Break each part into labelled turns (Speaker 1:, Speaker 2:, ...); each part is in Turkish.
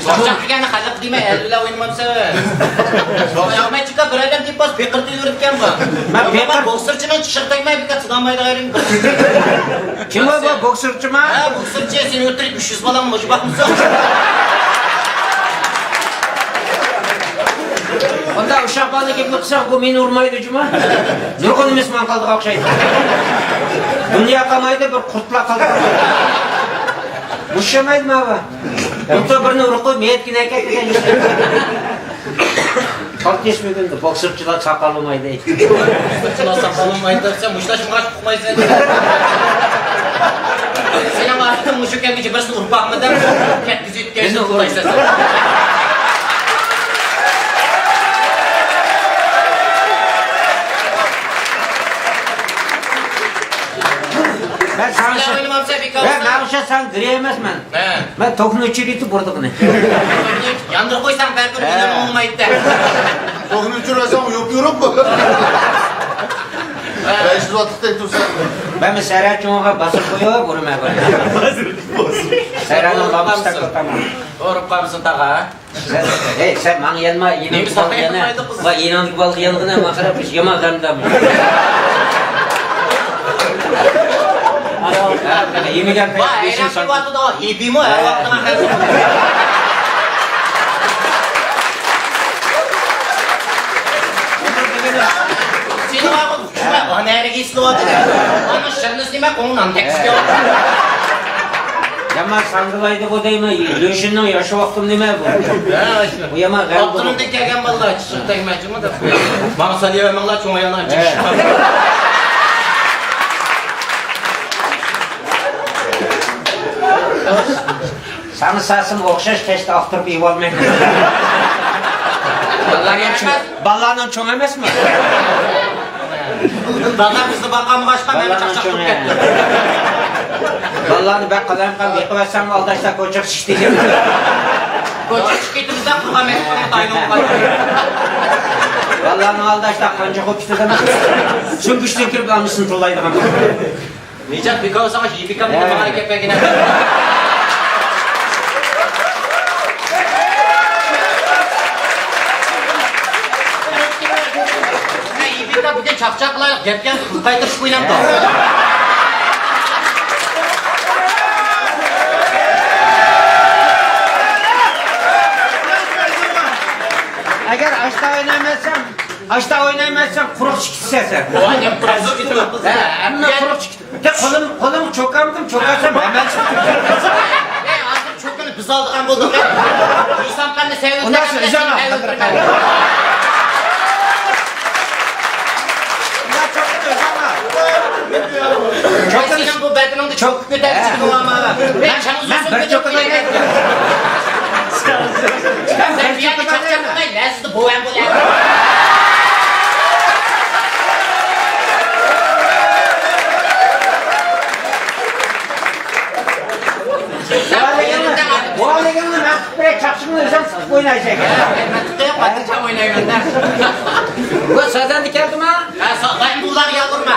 Speaker 1: Sochak degani xalq deyman, alilla o'ynamamsa. Ahmet Çıka bir adam deyip bas bekirtib yuribgan bu. Men bekir bokserchiman, chiqirtayman, bitta chidamaydi g'ayring.
Speaker 2: Kim bu bokserchimi?
Speaker 1: Ha, bokserchi, sen o'tirib 300 balam mo'sh baxmsan.
Speaker 2: Onda uşaq bana kelib qilsaq, bu meni urmaydi juma. Nurg'un emasman qoldi o'xshaydi. Dunyo qamaydi, bir qurtla qoldi. Ushamaydi mava. Bunda birini urib qo'y, metkina akaga Kalk geçmedin boksörçüler sakal olmaydı.
Speaker 1: Boksörçüler sakal olmaydı. Sen muştaşımğa çıkmayısın. Senin artık muşuk emici birisini urpak mı der? Ketkisi yetkenişini tutaysın.
Speaker 2: Ben Navşa sen gireyemez ben. Ben tokunu uçuruydu burada bunu.
Speaker 1: Yandır koysan belki oynan olmaydı der.
Speaker 3: Tokunu uçurasam yapıyorum mu? Ben şu vatıkta dursan.
Speaker 2: Ben mi Serhat Çoğun'a basıp koyuyor, vurmaya böyle. Serhat'ın babası da kurtamam.
Speaker 1: Vurup kalmışsın tağa.
Speaker 2: Hey sen bana yanma, inandık balık yanına. Bak inandık balık yanına makarapış, yamaklarında mı? Yemeden peşin
Speaker 1: sanki. Vay, eğlen bir vatıda yediğim o, her vaktına kalsın. Seni var mı? Şuna, o nereye geçti o adı? Onun şırnısı demek, onun antekisi yok.
Speaker 2: Yama sandılaydı bu değil mi? Dönüşünün yaşı vaktim değil mi bu? Bu yama gel bu.
Speaker 1: Altının dikkagen vallahi çıkırtayım acımı da. Bana salıyor vallahi çoğu yana çıkış.
Speaker 2: Sana sasım okşaş teşte aktırıp iyi olmayın. Ballarla çoğun emez mi?
Speaker 1: Ballar kızı bakamı kaçma, beni çakçak tutup gitti.
Speaker 2: Ballarını ben kalayım kan yıkıversem aldaşlar koçak şişteyeceğim.
Speaker 1: Koçak şirketimizden kırmam etkilerini dayını olmadı.
Speaker 2: Ballarını aldaşlar kanca kopuştu demek. Çünkü kirip almışsın tolaydı kan.
Speaker 1: Necat bir kavsama yipikam bir de hareket bekine. Bir de çapçakla yapken kaytırış koyulan da.
Speaker 2: Eğer açta oynayamazsam kuruk çıktı sen.
Speaker 1: O annem kuruk çıktı.
Speaker 2: Hemen kuruk çıktı. Kolum çokamdım, çokarsam hemen çıktı.
Speaker 1: Artık çokunu biz aldık bulduk. İnsan kanını seviyordu.
Speaker 2: Ondan sonra üzerine
Speaker 1: Çok senin bu bedinin de çok kötü çıktı ama. Ben bir çok kötü. Sen bir yerde çok kötü. Lezzetli bu en bu lezzetli.
Speaker 2: Bu hale gelin ben buraya çapsımını özel sıkıp oynayacak.
Speaker 1: Ben tıklayıp patlıcan oynayın der.
Speaker 2: Bu sazan dikerdim ha?
Speaker 1: Ben buradan yavurma.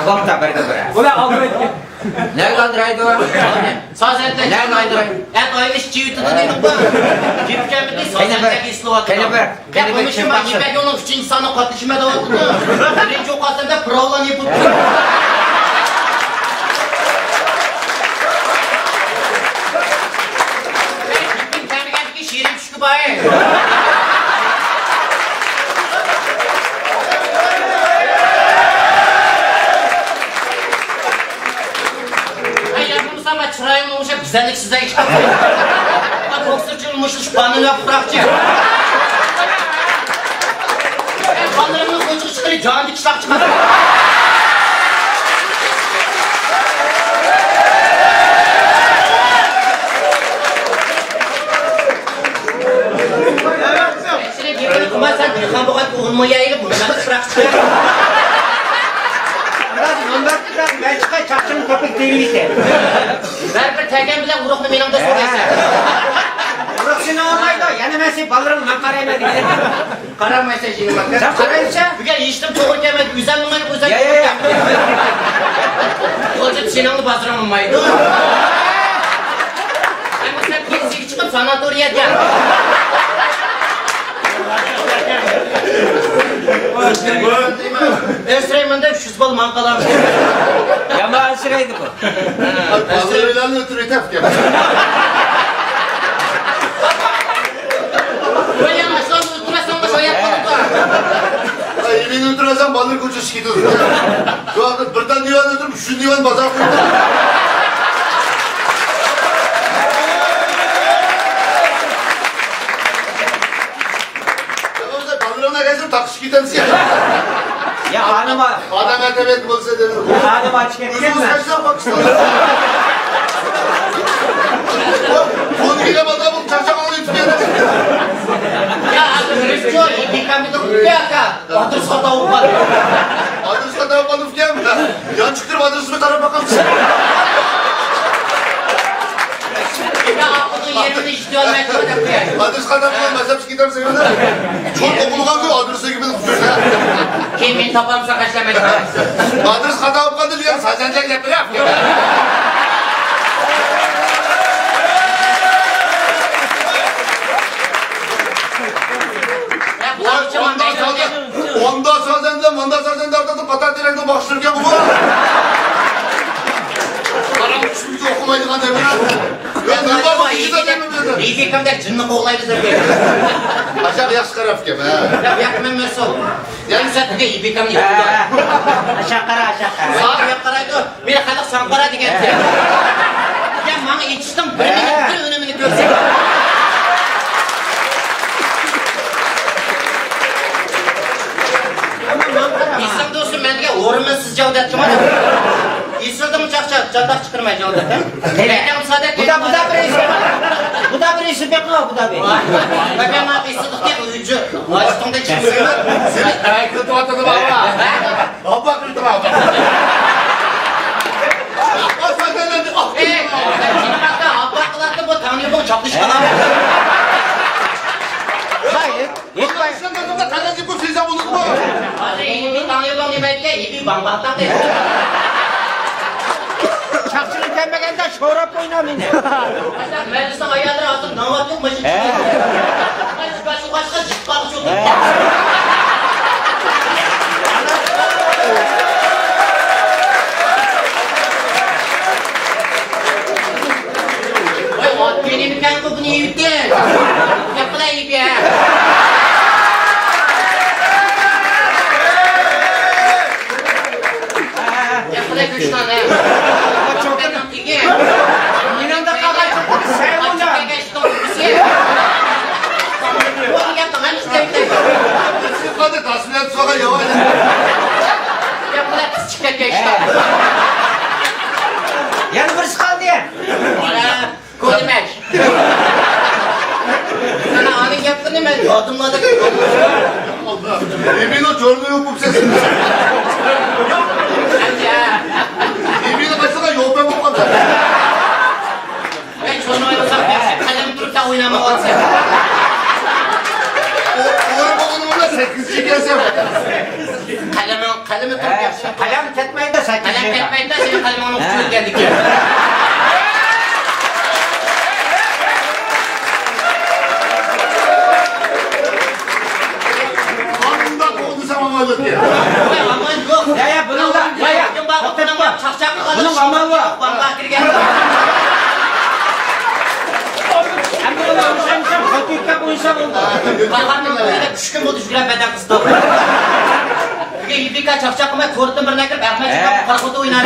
Speaker 2: Ağam da berde bırak.
Speaker 1: Ulan ağabey.
Speaker 2: Ne kaldıraydı o?
Speaker 1: Saz ette.
Speaker 2: Ne kaldıraydı?
Speaker 1: Et oymuş çiğitti de dedim bu. Cipken bir de saz ette gisli vakit. Ya konuşma yipek onun için sana katışma da oldu. Birinci okasında provlan yapıp. Kendi kendine şiirim çıkıp ay. Ama çırağın olmuş hep güzellik size işte. Boksörcü olmuşmuş, banını yaprakçı. Banlarımın koçuk çıkıyor, can dikişlak çıkıyor. Şimdi birbirini kuma sen yıkan boğaz uğunma yayılıp bunu ben bırak çıkıyor.
Speaker 2: Ben çıkay çapsımın köpek değil ki.
Speaker 1: Ben bir tegen bile uğruklu benim de soruyorsun.
Speaker 2: Uğruk seni olmaydı, Sen hemen sen balırım ben karayım dedi.
Speaker 1: Qaramaysa şimdi bak.
Speaker 2: Sen qaraysa?
Speaker 1: Buga eshitdim to'g'ri kelmaydi. Uzan nimani uzan.
Speaker 2: Ya.
Speaker 1: Hozir seningni baziramolmaydi. Ama sen pensiyaga chiqib sanatoriyaga. Esrayman deb 300 bal man qalarım.
Speaker 2: Yama ısıraydı bu.
Speaker 3: Bazılarıyla ötürü etef ki.
Speaker 1: Ben yanaşlan oturasam da şöyle yapmadım.
Speaker 3: Yemin ötürüyorsan balık uçuş gidiyor. Şu anda birden divan ötürüp şu divan bazar koydu. Balığına gezip takış gidersin ya.
Speaker 2: Ya hanıma,
Speaker 3: Adam etemek olsa dedim.
Speaker 2: hanıma açık etken
Speaker 3: Gözümüz
Speaker 2: mi?
Speaker 3: kaçtan Pakistan'da. Bunu yine adamın çarşamalı yutmuyor.
Speaker 1: Ya Hristo, di kami to kaka. Aduh sa tao pa.
Speaker 3: Adres kadar balık gelme. Yan çıktırıp adresime tarafa bakalım.
Speaker 1: Ya ako to yerini istiyor metro da kuya.
Speaker 3: Adres kadar balık mezhep gider seviyorlar. Çok okulu kalkıyor adrese gibi tutuyor.
Speaker 1: Kimin tapam sa kasya metro.
Speaker 3: Adres kadar balık diyor. Saçancak yapıyor.
Speaker 1: Ya bulan çaman metro de.
Speaker 3: Ondan sonra sen de ortada patat direkte bakıştırırken bu var. Karam kuşmucu okumaydı kan evine. Ben ne var bak iki tane mi dedi.
Speaker 1: İyi kamda cınны qoğlaydı zırgı.
Speaker 3: Aşağı yaş karaf gibi ha.
Speaker 1: Ya yakmen merso. Yani sattığı iyi kam yok.
Speaker 2: Aşağı kara.
Speaker 1: Sağ yap qaraydı. Bir xalq sanqara degan. Ya manga yetishdim bir önümünü görsek. Esam do'stim menga o'rinsiz javdat qilmadi. Esildim chaqchaq, jadaq chiqirmay javdat. Lekin sadak.
Speaker 2: Bu da bir işi bekliyor bu da bir.
Speaker 1: Ben ma esildik deb uyucu. Açtığında çıkmıyor.
Speaker 3: Sen ayakta tuvatada baba. Baba kırdı baba. Bak sen de ne?
Speaker 1: Cinakta abba qiladi bu tanıyor bu chopishqalar.
Speaker 2: Hayır.
Speaker 3: Yetmez. Sen de kaleci bu size bulundu mu?
Speaker 1: Hadi iyi bir tanıyor bu nimetle iyi bir bambaktan de.
Speaker 2: Çakçılık gelmegende şorap oynamayın.
Speaker 1: Mecliste ayarlar altın damat yok mu? Başka çıkmak çok. Benim kan bu bunu yuttu. Yapıla iyi bir. Yapıla 3 tane. Çok benim tiki.
Speaker 2: İnan da kaka çok sen
Speaker 1: Açık
Speaker 2: bundan.
Speaker 1: geçti ofisi. Bunu yaptım ben işte.
Speaker 3: Siz hadi tasfilat sonra yavaş.
Speaker 1: Yapıla küçük geçti.
Speaker 2: Yani birisi kaldı ya.
Speaker 1: Kodemek. Sana anın yaptığını ben adımladık.
Speaker 3: Emin o çorlu yok bu sesi. Emin o mesela yok ben bu kadar.
Speaker 1: Ben çoğunu oynasam kalem durup da oynamak olsa.
Speaker 3: Oğlum ona 8 çekerse.
Speaker 1: Kalemi durup yapsın.
Speaker 2: Kalem tetmeyin de sakin.
Speaker 1: Kalem ketmeyin de senin kalemi onu tutuyor geldik ya.
Speaker 3: Anında kovdusam amalık ya.
Speaker 1: Aman yok.
Speaker 2: Ya bunun da ya.
Speaker 1: Bak bunun bak çakçaklı kalır.
Speaker 2: Bunun aman var.
Speaker 1: Bak girgen.
Speaker 2: Hem de onu almışam hakikaten uyuşam oldu.
Speaker 1: Bakanın böyle küçükün bu düşüren beden kısıtlı. Bir yipika çakçak mı? Korktum bir nekir. Ahmet çıkıp kalkoda oynar.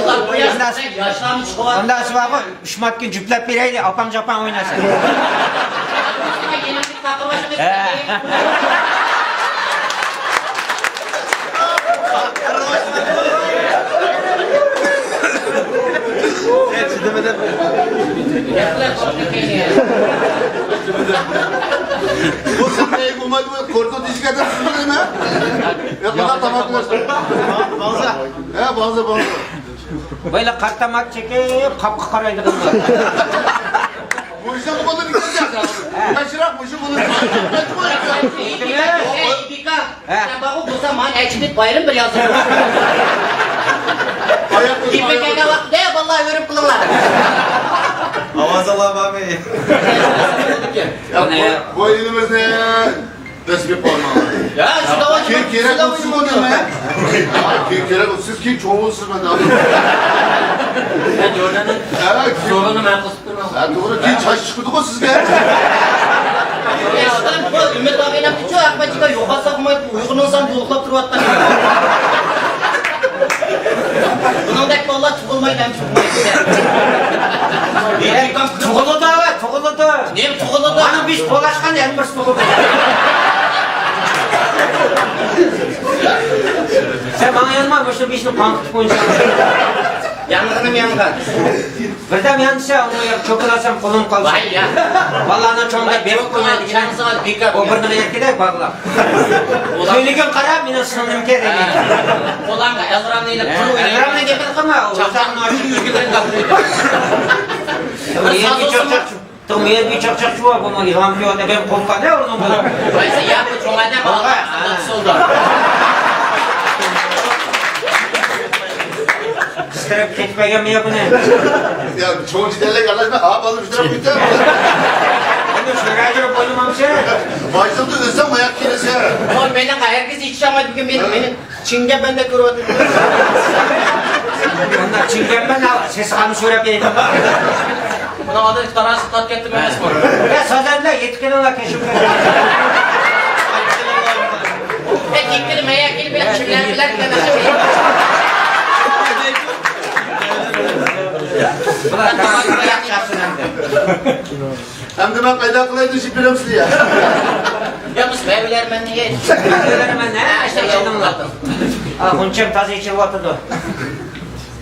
Speaker 1: Allah bu yaşta yaşlanmış kovar.
Speaker 2: Ondan sonra bak üşmat gün cüplep bireydi apan capan oynasın.
Speaker 1: Yeni bir takı başımız.
Speaker 3: Bu sırayı bulmadı bu korku dişkeden sürüyor mu? Ya bunlar tamam diyorsun. Banza. He banza.
Speaker 2: Böyle kartamak çekip kapı karaydı kızlar.
Speaker 3: Bu işten bu kadar dikkat edeceksin. Kaçırak bu işi bunu.
Speaker 1: İbika, sen bak bu zaman ekşibit bayram bir yazın. İbika'ya bak de vallahi örüp kılınlar.
Speaker 4: Avazallah abi.
Speaker 3: Bu elimiz ne? Resmi parmağı.
Speaker 1: Ya şu da var.
Speaker 3: Kim gerek olsun mu değil mi? Kim gerek olsun? Siz kim çoğulsun ben de anladım.
Speaker 1: Ben Jordan'ın
Speaker 3: Evet.
Speaker 1: zorunu ben kısıp durmam.
Speaker 3: Ben doğru kim çay çıkırdı mı sizge?
Speaker 1: Ya adam bu Ümit abiyle bir çoğu akmacıda yoga sakmayıp uygununsan buluklap duruvattan. Bunun da vallahi çıkılmayı hem çıkmayı.
Speaker 2: Tuğulu da var, tuğulu da.
Speaker 1: Ne tuğulu da?
Speaker 2: Bana biz polaşkan elbir tuğulu. Sen bana yanma, başta bir işini pankıt koyunca.
Speaker 1: Yangınım yangın.
Speaker 2: Birden yansa onu çökülasam kolum kalsın.
Speaker 1: Vay ya.
Speaker 2: Vallahi ana çoğunda bir koymadı.
Speaker 1: Çansal bika.
Speaker 2: O birine yakıda bağla. Söyleyeceğim kara, beni sınırım kere.
Speaker 1: Olan da Elram'la ile kuru ile.
Speaker 2: Elram'la getirdik ama o
Speaker 1: Çaptan açık yüzgülerin kapıydı.
Speaker 2: Tümüye bir çakçak şu var bunu ilham diyor da ben kolka ne onun bunu?
Speaker 1: Oysa ya bu çoğundan bana nasıl oldu?
Speaker 2: Strep ketmeye mi yapın ne?
Speaker 3: Ya çoğun ciderle kardeşime ha balı bir taraf biter.
Speaker 2: Ben de şuraya girip oynamam şey.
Speaker 3: Başladı ölsem ayak kiresi.
Speaker 1: Oğlum benden herkes içti ama bir gün benim Çin'de ben de kuru atım.
Speaker 2: Onlar çingen ben al. Ses kanı şuraya bir.
Speaker 1: Buna adı tarası tat getirdim ben spor.
Speaker 2: Ya sazanla yetkin ola keşif.
Speaker 1: Gittim meyak bile çimler bilen
Speaker 2: Ulan tamam ayak çarpsın hem de.
Speaker 3: Hem de ben kayda kılaydı şipirim sizi ya.
Speaker 1: Ya bu meyveler ben niye?
Speaker 2: Meyveler ben ne?
Speaker 1: İşte yavrum zaten.
Speaker 2: Ah, hunçem taze içi vatıdı.